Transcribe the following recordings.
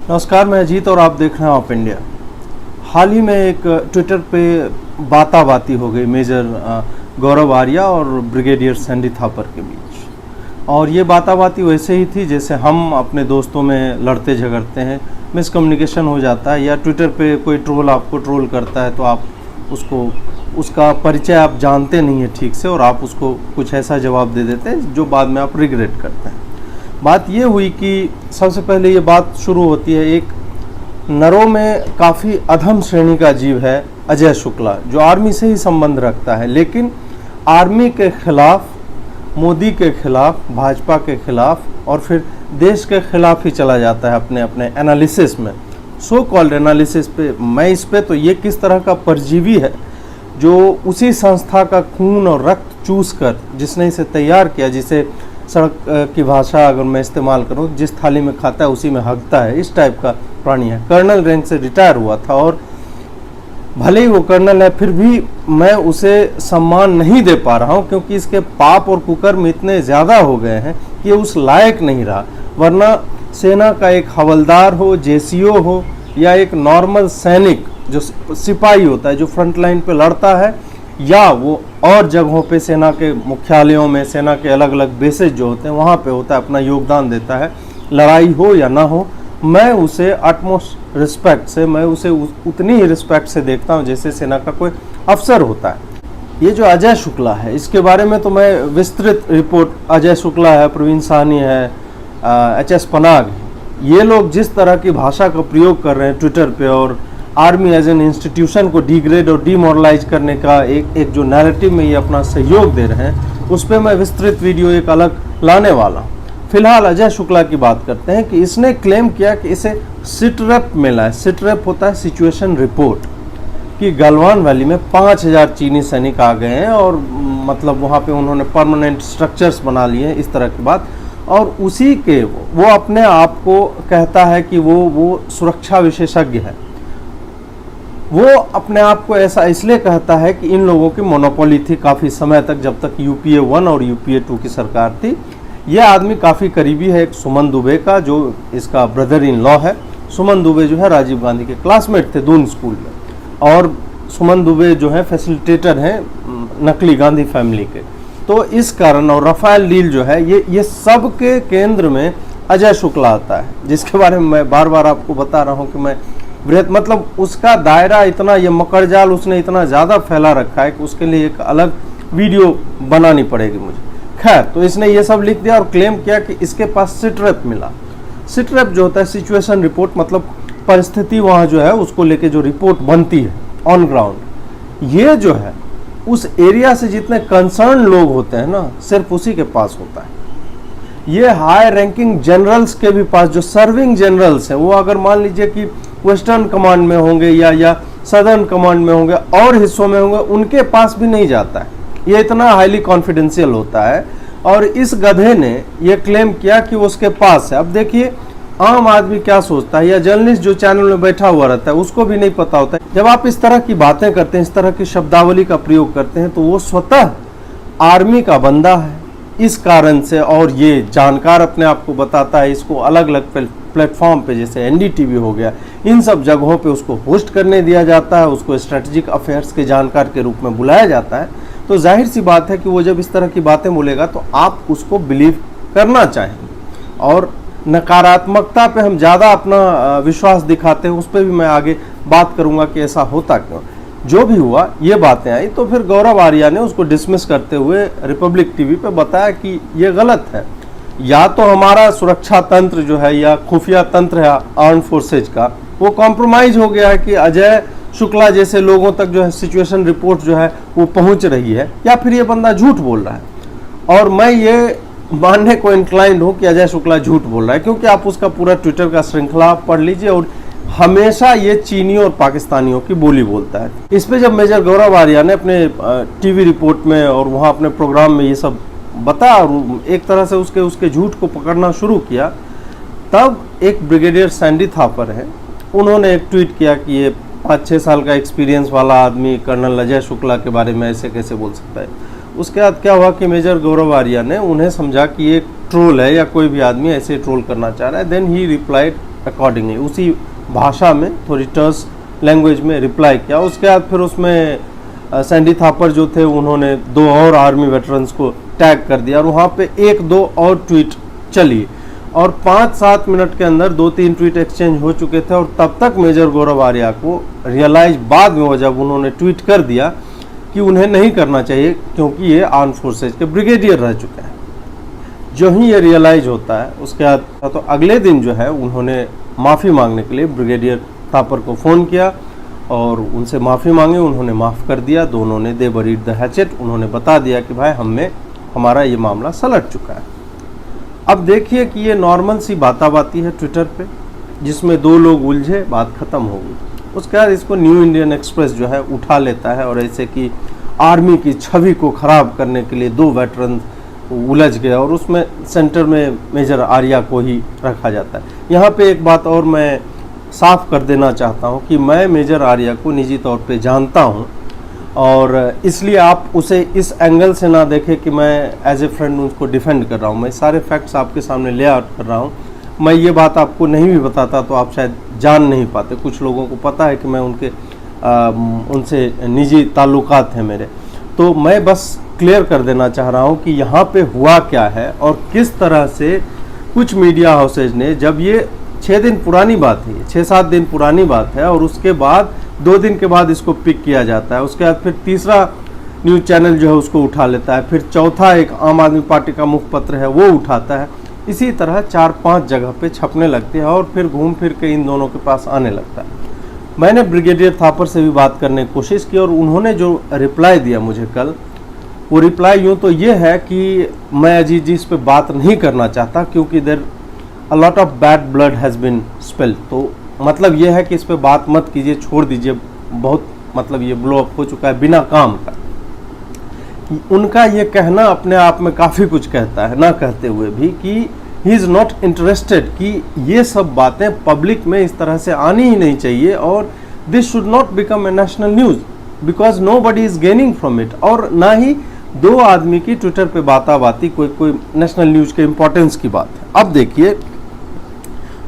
नमस्कार, मैं अजीत और आप देख रहे हैं ऑफ इंडिया। हाल ही में एक ट्विटर पे बाताबाती हो गई मेजर गौरव आर्या और ब्रिगेडियर सैंडी थापर के बीच। और ये बाताबाती वैसे ही थी जैसे हम अपने दोस्तों में लड़ते झगड़ते हैं, मिसकम्युनिकेशन हो जाता है, या ट्विटर पे कोई ट्रोल आपको ट्रोल करता है तो आप उसका परिचय आप जानते नहीं है ठीक से और आप उसको कुछ ऐसा जवाब दे देते हैं जो बाद में आप रिग्रेट करते हैं। बात ये हुई कि सबसे पहले ये बात शुरू होती है, एक नरों में काफ़ी अधम श्रेणी का जीव है अजय शुक्ला, जो आर्मी से ही संबंध रखता है, लेकिन आर्मी के खिलाफ, मोदी के खिलाफ, भाजपा के खिलाफ और फिर देश के खिलाफ ही चला जाता है अपने अपने एनालिसिस में, सो कॉल्ड एनालिसिस पे। मैं इस पे तो ये किस तरह का परजीवी है जो उसी संस्था का खून और रक्त चूस कर जिसने इसे तैयार किया, जिसे सड़क की भाषा अगर मैं इस्तेमाल करूं, जिस थाली में खाता है उसी में हगता है, इस टाइप का प्राणी है। कर्नल रैंक से रिटायर हुआ था और भले ही वो कर्नल है फिर भी मैं उसे सम्मान नहीं दे पा रहा हूं, क्योंकि इसके पाप और कुकर्म इतने ज़्यादा हो गए हैं कि उस लायक नहीं रहा। वरना सेना का एक हवलदार हो, जेसीओ हो, या एक नॉर्मल सैनिक जो सिपाही होता है, जो फ्रंट लाइन पे लड़ता है, या वो और जगहों पे सेना के मुख्यालयों में, सेना के अलग अलग बेसेस जो होते हैं वहाँ पे होता है, अपना योगदान देता है, लड़ाई हो या ना हो, मैं उसे अटमोस्ट रिस्पेक्ट से, मैं उसे उतनी ही रिस्पेक्ट से देखता हूँ जैसे सेना का कोई अफसर होता है। ये जो अजय शुक्ला है, इसके बारे में तो मैं विस्तृत रिपोर्ट, अजय शुक्ला है, प्रवीण साहनी है, HS पनाग, ये लोग जिस तरह की भाषा का प्रयोग कर रहे हैं ट्विटर पे और आर्मी एज एन इंस्टीट्यूशन को डिग्रेड और डिमोरलाइज करने का एक जो नैरेटिव में ये अपना सहयोग दे रहे हैं, उस पर मैं विस्तृत वीडियो एक अलग लाने वाला हूँ। फिलहाल अजय शुक्ला की बात करते हैं कि इसने क्लेम किया कि इसे सिटरेप मिला है। सिटरेप होता है सिचुएशन रिपोर्ट, कि गलवान वैली में 5000 चीनी सैनिक आ गए हैं और मतलब वहाँ पे उन्होंने परमानेंट स्ट्रक्चर्स बना लिए हैं, इस तरह की बात। और उसी के वो अपने आप को कहता है कि वो सुरक्षा विशेषज्ञ है। वो अपने आप को ऐसा इसलिए कहता है कि इन लोगों की मोनोपोली थी काफ़ी समय तक, जब तक UPA 1 और UPA 2 की सरकार थी। ये आदमी काफ़ी करीबी है एक सुमन दुबे का, जो इसका ब्रदर इन लॉ है। सुमन दुबे जो है राजीव गांधी के क्लासमेट थे दून स्कूल में, और सुमन दुबे जो है फैसिलिटेटर हैं नकली गांधी फैमिली के। तो इस कारण, और रफाल डील जो है, ये सब के केंद्र में अजय शुक्ला आता है, जिसके बारे में मैं बार बार आपको बता रहा हूँ कि मैं बृहत, मतलब उसका दायरा इतना, ये मकड़जाल उसने इतना ज़्यादा फैला रखा है कि उसके लिए एक अलग वीडियो बनानी पड़ेगी मुझे। खैर, तो इसने ये सब लिख दिया और क्लेम किया कि इसके पास सिटरेप मिला। सिटरेप जो होता है सिचुएशन रिपोर्ट, मतलब परिस्थिति वहाँ जो है उसको लेके जो रिपोर्ट बनती है ऑन ग्राउंड, ये जो है उस एरिया से जितने कंसर्न लोग होते हैं ना, सिर्फ उसी के पास होता है। ये हाई रैंकिंग जनरल्स के भी पास, जो सर्विंग जनरल्स हैं, वो अगर मान लीजिए कि वेस्टर्न कमांड में होंगे या सदर्न कमांड में होंगे और हिस्सों में होंगे, उनके पास भी नहीं जाता है। ये इतना हाईली कॉन्फिडेंशियल होता है। और इस गधे ने ये क्लेम किया कि उसके पास है। अब देखिए आम आदमी क्या सोचता है, या जर्नलिस्ट जो चैनल में बैठा हुआ रहता है उसको भी नहीं पता होता है। जब आप इस तरह की बातें करते हैं, इस तरह की शब्दावली का प्रयोग करते हैं, तो वो स्वतः आर्मी का बंदा है इस कारण से, और ये जानकार अपने आप को बताता है। इसको अलग अलग प्लेटफॉर्म पे, जैसे NDTV हो गया, इन सब जगहों पे उसको होस्ट करने दिया जाता है, उसको स्ट्रेटेजिक अफेयर्स के जानकार के रूप में बुलाया जाता है। तो जाहिर सी बात है कि वो जब इस तरह की बातें बोलेगा तो आप उसको बिलीव करना चाहेंगे। और नकारात्मकता पे हम ज़्यादा अपना विश्वास दिखाते हैं, उस पर भी मैं आगे बात करूँगा कि ऐसा होता क्यों। जो भी हुआ, ये बातें आई, तो फिर गौरव आर्या ने उसको डिसमिस करते हुए रिपब्लिक TV पे बताया कि ये गलत है। या तो हमारा सुरक्षा तंत्र जो है या खुफिया तंत्र है आर्म फोर्सेज का, वो कॉम्प्रोमाइज हो गया है कि अजय शुक्ला जैसे लोगों तक जो है सिचुएशन रिपोर्ट जो है वो पहुंच रही है, या फिर ये बंदा झूठ बोल रहा है। और मैं ये मानने को इंक्लाइंड हूँ कि अजय शुक्ला झूठ बोल रहा है, क्योंकि आप उसका पूरा ट्विटर का श्रृंखला पढ़ लीजिए और हमेशा ये चीनियों और पाकिस्तानियों की बोली बोलता है। इस पे जब मेजर गौरव आर्या ने अपने TV रिपोर्ट में और वहाँ अपने प्रोग्राम में ये सब बताया और एक तरह से उसके झूठ को पकड़ना शुरू किया, तब एक ब्रिगेडियर सैंडी थापर है, उन्होंने एक ट्वीट किया कि ये 5-6 साल का एक्सपीरियंस वाला आदमी कर्नल अजय शुक्ला के बारे में ऐसे कैसे बोल सकता है। उसके बाद क्या हुआ कि मेजर गौरव आर्या ने उन्हें समझा कि ये ट्रोल है या कोई भी आदमी ऐसे ट्रोल करना चाह रहा है। देन ही रिप्लाइड अकॉर्डिंगली उसी भाषा में थोड़ी टर्स लैंग्वेज में रिप्लाई किया। उसके बाद फिर उसमें सैंडी थापर जो थे उन्होंने 2 और आर्मी वेटरन्स को टैग कर दिया और वहाँ पे 1-2 और ट्वीट चली और 5-7 मिनट के अंदर 2-3 ट्वीट एक्सचेंज हो चुके थे और तब तक मेजर गौरव आर्या को रियलाइज बाद में हुआ जब उन्होंने ट्वीट कर दिया कि उन्हें नहीं करना चाहिए क्योंकि ये आर्म फोर्सेज के ब्रिगेडियर रह चुके हैं। जो ही ये रियलाइज होता है उसके बाद तो अगले दिन जो है उन्होंने माफ़ी मांगने के लिए ब्रिगेडियर थापर को फ़ोन किया और उनसे माफ़ी मांगी। उन्होंने माफ़ कर दिया। दोनों ने दे बरीड द हैचेट। उन्होंने बता दिया कि भाई हमारा ये मामला सलट चुका है। अब देखिए कि ये नॉर्मल सी बाताबाती है ट्विटर पे जिसमें 2 लोग उलझे, बात ख़त्म हो गई। उसके बाद इसको न्यू इंडियन एक्सप्रेस जो है उठा लेता है और ऐसे कि आर्मी की छवि को ख़राब करने के लिए 2 वेटरन उलझ गए और उसमें सेंटर में मेजर आर्या को ही रखा जाता है। यहाँ पे एक बात और मैं साफ कर देना चाहता हूँ कि मैं मेजर आर्या को निजी तौर पे जानता हूँ और इसलिए आप उसे इस एंगल से ना देखें कि मैं एज ए फ्रेंड उसको डिफेंड कर रहा हूँ। मैं सारे फैक्ट्स आपके सामने ले आउट कर रहा हूँ। मैं ये बात आपको नहीं भी बताता तो आप शायद जान नहीं पाते। कुछ लोगों को पता है कि मैं उनसे निजी ताल्लुकात हैं मेरे, तो मैं बस क्लियर कर देना चाह रहा हूँ कि यहाँ पे हुआ क्या है और किस तरह से कुछ मीडिया हाउसेज ने, जब ये 6 दिन पुरानी बात है, 6-7 दिन पुरानी बात है और उसके बाद 2 दिन के बाद इसको पिक किया जाता है। उसके बाद फिर तीसरा न्यूज़ चैनल जो है उसको उठा लेता है, फिर चौथा एक आम आदमी पार्टी का मुखपत्र है वो उठाता है। इसी तरह 4-5 जगह पे छपने लगते हैं और फिर घूम फिर के इन दोनों के पास आने लगता है। मैंने ब्रिगेडियर थापर से भी बात करने की कोशिश की और उन्होंने जो रिप्लाई दिया मुझे कल, वो रिप्लाई यूँ तो ये है कि मैं अजीत जी इस पर बात नहीं करना चाहता क्योंकि there a lot of bad blood has been spilled. तो मतलब ये है कि इस पे बात मत कीजिए, छोड़ दीजिए, बहुत मतलब ये ब्लो अप हो चुका है बिना काम का। उनका ये कहना अपने आप में काफ़ी कुछ कहता है, ना कहते हुए भी कि ही इज़ नॉट इंटरेस्टेड, कि ये सब बातें पब्लिक में इस तरह से आनी ही नहीं चाहिए और this should not become a national news because nobody is gaining from it. और ना ही 2 आदमी की ट्विटर पे बाताबाती कोई नेशनल न्यूज़ के इम्पोर्टेंस की बात है। अब देखिए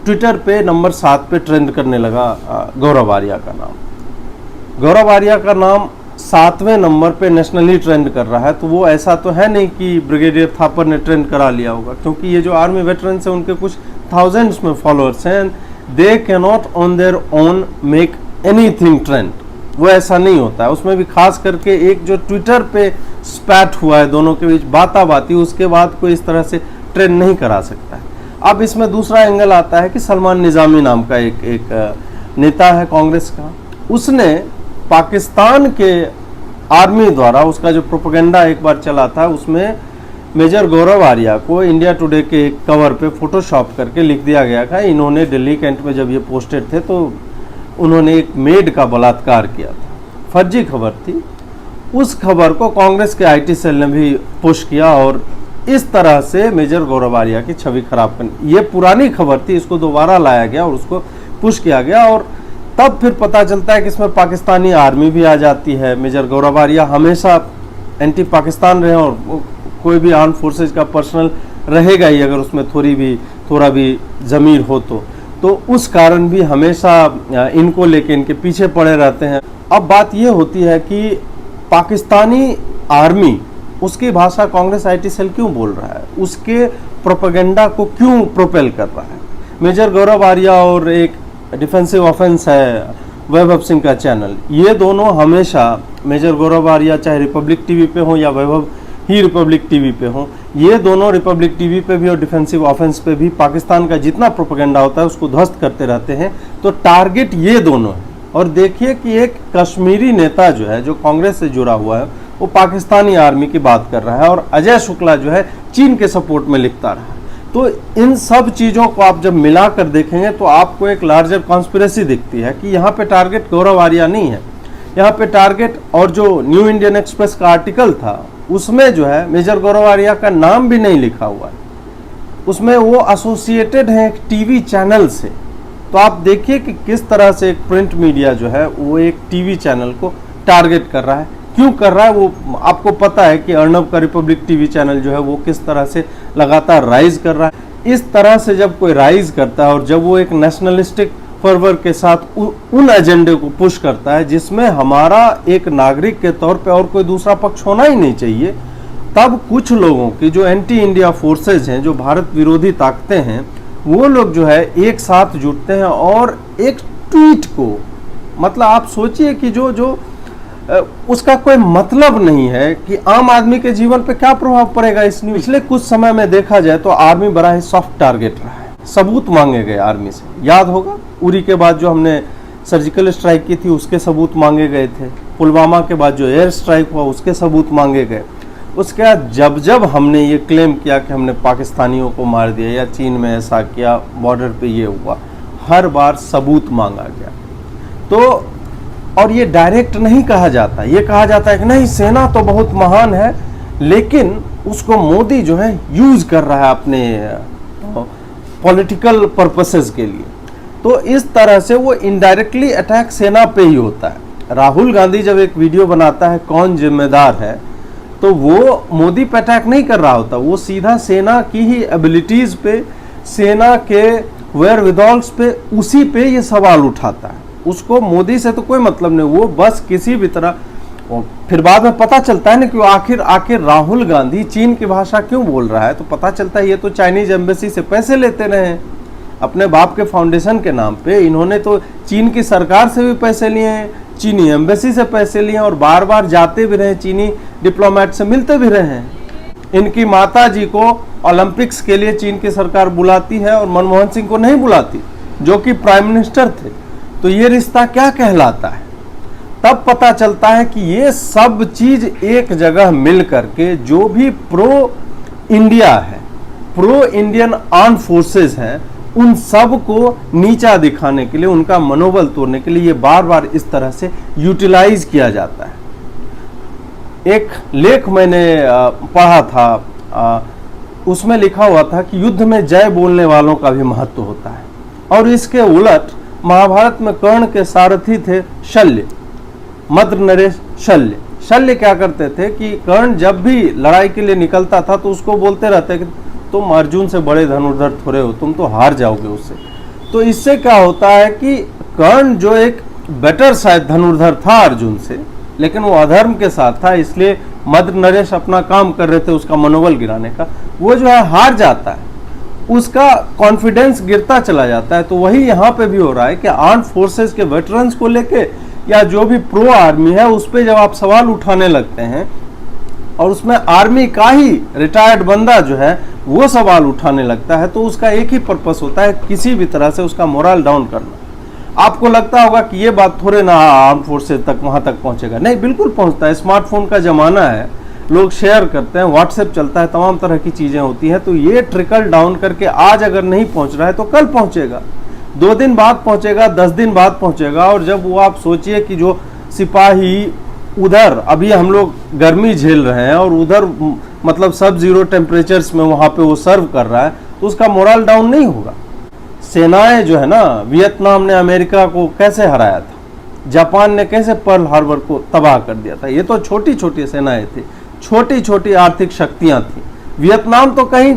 ट्विटर पे नंबर 7 पे ट्रेंड करने लगा गौरव आर्या का नाम। गौरव आर्या का नाम 7वें नंबर पे नेशनली ट्रेंड कर रहा है। तो वो ऐसा तो है नहीं कि ब्रिगेडियर थापर ने ट्रेंड करा लिया होगा, क्योंकि ये जो आर्मी वेटरन्स हैं उनके कुछ थाउजेंड्स में फॉलोअर्स हैं। They can not on their own make anything trend. वो ऐसा नहीं होता है। उसमें भी खास करके एक जो ट्विटर पे स्पैट हुआ है दोनों के बीच बाताबाती, उसके बाद कोई इस तरह से ट्रेंड नहीं करा सकता है। अब इसमें दूसरा एंगल आता है कि सलमान निज़ामी नाम का एक नेता है कांग्रेस का, उसने पाकिस्तान के आर्मी द्वारा उसका जो प्रोपेगेंडा एक बार चला था उसमें मेजर गौरव आर्या को इंडिया टुडे के एक कवर पे फोटोशॉप करके लिख दिया गया था इन्होंने दिल्ली कैंट में जब ये पोस्टेड थे तो उन्होंने एक मेड का बलात्कार किया था। फर्जी खबर थी। उस खबर को कांग्रेस के आईटी सेल ने भी पुश किया और इस तरह से मेजर गौरव आर्या की छवि खराब करनी, ये पुरानी खबर थी, इसको दोबारा लाया गया और उसको पुश किया गया। और तब फिर पता चलता है कि इसमें पाकिस्तानी आर्मी भी आ जाती है। मेजर गौरव आर्या हमेशा एंटी पाकिस्तान रहे और कोई भी आर्म फोर्सेज का पर्सनल रहेगा ही अगर उसमें थोड़ा भी ज़मीर हो तो उस कारण भी हमेशा इनको लेके इनके पीछे पड़े रहते हैं। अब बात ये होती है कि पाकिस्तानी आर्मी, उसकी भाषा कांग्रेस आईटी सेल क्यों बोल रहा है, उसके प्रोपेगेंडा को क्यों प्रोपेल कर रहा है। मेजर गौरव आर्या और एक डिफेंसिव ऑफेंस है वैभव सिंह का चैनल, ये दोनों हमेशा मेजर गौरव आर्या चाहे रिपब्लिक टीवी पे हो या वैभव ही रिपब्लिक टीवी पे हो, ये दोनों रिपब्लिक टीवी पे भी और डिफेंसिव ऑफेंस पे भी पाकिस्तान का जितना प्रोपेगेंडा होता है उसको ध्वस्त करते रहते हैं। तो टारगेट ये दोनों है। और देखिए कि एक कश्मीरी नेता जो है, जो कांग्रेस से जुड़ा हुआ है, वो पाकिस्तानी आर्मी की बात कर रहा है और अजय शुक्ला जो है चीन के सपोर्ट में लिखता रहा है। तो इन सब चीज़ों को आप जब मिलाकर देखेंगे तो आपको एक लार्जर कॉन्स्पिरेसी दिखती है कि यहाँ पे टारगेट गौरव आर्या नहीं है, यहाँ पे टारगेट, और जो न्यू इंडियन एक्सप्रेस का आर्टिकल था उसमें जो है मेजर गौरव आर्या का नाम भी नहीं लिखा हुआ है, उसमें वो एसोसिएटेड है एक टीवी चैनल से। तो आप देखिए कि किस तरह से एक प्रिंट मीडिया जो है वो एक टीवी चैनल को टारगेट कर रहा है। क्यों कर रहा है वो आपको पता है कि अर्नब का रिपब्लिक टीवी चैनल जो है वो किस तरह से लगातार राइज कर रहा है। इस तरह से जब कोई राइज करता है और जब वो एक नेशनलिस्टिक फर्वर के साथ उन एजेंडे को पुश करता है जिसमें हमारा एक नागरिक के तौर पे और कोई दूसरा पक्ष होना ही नहीं चाहिए, तब कुछ लोगों की जो एंटी इंडिया फोर्सेज हैं, जो भारत विरोधी ताकतें हैं, वो लोग जो है एक साथ जुटते हैं और एक ट्वीट को, मतलब आप सोचिए कि जो उसका कोई मतलब नहीं है कि आम आदमी के जीवन पे क्या प्रभाव पड़ेगा इस न्यूज़। पिछले कुछ समय में देखा जाए तो आर्मी बड़ा ही सॉफ्ट टारगेट रहा है। सबूत मांगे गए आर्मी से, याद होगा उरी के बाद जो हमने सर्जिकल स्ट्राइक की थी उसके सबूत मांगे गए थे, पुलवामा के बाद जो एयर स्ट्राइक हुआ उसके सबूत मांगे गए। उसके बाद जब हमने ये क्लेम किया कि हमने पाकिस्तानियों को मार दिया या चीन में ऐसा किया, बॉर्डर पे ये हुआ, हर बार सबूत मांगा गया। तो और ये डायरेक्ट नहीं कहा जाता, ये कहा जाता है कि नहीं सेना तो बहुत महान है, लेकिन उसको मोदी जो है यूज कर रहा है अपने पॉलिटिकल पर्पसेस के लिए। तो इस तरह से वो इनडायरेक्टली अटैक सेना पे ही होता है। राहुल गांधी जब एक वीडियो बनाता है कौन जिम्मेदार है, तो वो मोदी पे अटैक नहीं कर रहा होता, वो सीधा सेना की ही एबिलिटीज पे, सेना के वेयरविदॉल्स पे, उसी पे ये सवाल उठाता है। उसको मोदी से तो कोई मतलब नहीं, वो बस किसी भी तरह। फिर बाद में पता चलता है ना कि आखिर राहुल गांधी चीन की भाषा क्यों बोल रहा है, तो पता चलता है ये तो चाइनीज एम्बेसी से पैसे लेते रहे हैं अपने बाप के फाउंडेशन के नाम पे। इन्होंने तो चीन की सरकार से भी पैसे लिए हैं, चीनी एम्बेसी से पैसे लिए हैं और बार बार जाते भी रहे, चीनी डिप्लोमेट से मिलते भी रहे हैं। इनकी माता जी को ओलंपिक्स के लिए चीन की सरकार बुलाती है और मनमोहन सिंह को नहीं बुलाती, जो कि प्राइम मिनिस्टर थे। तो ये रिश्ता क्या कहलाता है? तब पता चलता है कि ये सब चीज एक जगह मिल करके जो भी प्रो इंडिया है, प्रो इंडियन आर्म फोर्सेस हैं, उन सब को नीचा दिखाने के लिए, उनका मनोबल तोड़ने के लिए ये बार बार इस तरह से यूटिलाइज किया जाता है। एक लेख मैंने पढ़ा था, उसमें लिखा हुआ था कि युद्ध में जय बोलने वालों का भी महत्व होता है, और इसके उलट महाभारत में कर्ण के सारथी थे शल्य, मद्र नरेश शल्य। शल्य क्या करते थे कि कर्ण जब भी लड़ाई के लिए निकलता था तो उसको बोलते रहते कि तुम अर्जुन से बड़े धनुर्धर थोड़े हो, तुम तो हार जाओगे उससे। तो इससे क्या होता है कि कर्ण जो एक बेटर शायद धनुर्धर था अर्जुन से, लेकिन वो अधर्म के साथ था, इसलिए मद्र नरेश अपना काम कर रहे थे उसका मनोबल गिराने का, वो जो है हार जाता है, उसका कॉन्फिडेंस गिरता चला जाता है। तो वही यहाँ पे भी हो रहा है कि आर्म फोर्सेस के वेटरन्स को लेके या जो भी प्रो आर्मी है उस पर जब आप सवाल उठाने लगते हैं और उसमें आर्मी का ही रिटायर्ड बंदा जो है वो सवाल उठाने लगता है, तो उसका एक ही पर्पस होता है, किसी भी तरह से उसका मोरल डाउन करना। आपको लगता होगा कि ये बात थोड़े ना आर्म फोर्सेस तक वहां तक पहुंचेगा, नहीं, बिल्कुल पहुंचता है। स्मार्टफोन का जमाना है, लोग शेयर करते हैं, व्हाट्सएप चलता है, तमाम तरह की चीजें होती हैं। तो ये ट्रिकल डाउन करके आज अगर नहीं पहुंच रहा है तो कल पहुंचेगा, 2 दिन बाद पहुंचेगा, 10 दिन बाद पहुंचेगा। और जब वो आप सोचिए कि जो सिपाही उधर अभी हम लोग गर्मी झेल रहे हैं और उधर मतलब सब जीरो टेम्परेचर्स में वहां पे वो सर्व कर रहा है, तो उसका मोरल डाउन नहीं होगा। सेनाएं जो है ना, वियतनाम ने अमेरिका को कैसे हराया था, जापान ने कैसे पर्ल हार्बर को तबाह कर दिया था। ये तो छोटी छोटी सेनाएं थी, छोटी छोटी आर्थिक शक्तियां थी। वियतनाम तो कहीं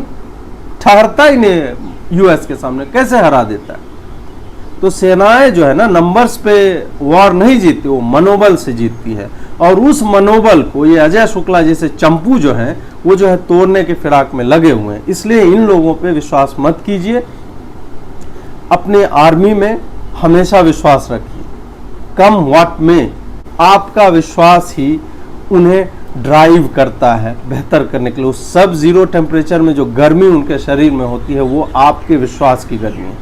ठहरता ही नहीं यूएस के सामने, कैसे हरा देता है। तो सेनाएं जो है ना, नंबर्स पे वॉर नहीं जीतती, वो मनोबल से जीतती है। और उस मनोबल को ये अजय शुक्ला जैसे चंपू जो हैं वो जो है तोड़ने के फिराक में लगे हुए हैं। इसलिए इन लोगों पे विश्वास मत कीजिए, अपने आर्मी में हमेशा विश्वास रखिए। कम व्हाट में आपका विश्वास ही उन्हें ड्राइव करता है बेहतर करने के लिए। उस सब जीरो टेम्परेचर में जो गर्मी उनके शरीर में होती है वो आपके विश्वास की गर्मी है।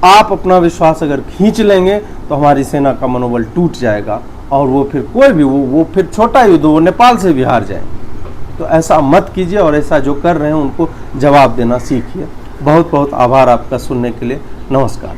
आप अपना विश्वास अगर खींच लेंगे तो हमारी सेना का मनोबल टूट जाएगा और वो फिर कोई भी वो फिर छोटा युद्ध, वो नेपाल से भी हार जाएंगे। तो ऐसा मत कीजिए और ऐसा जो कर रहे हैं उनको जवाब देना सीखिए। बहुत बहुत आभार आपका सुनने के लिए। नमस्कार।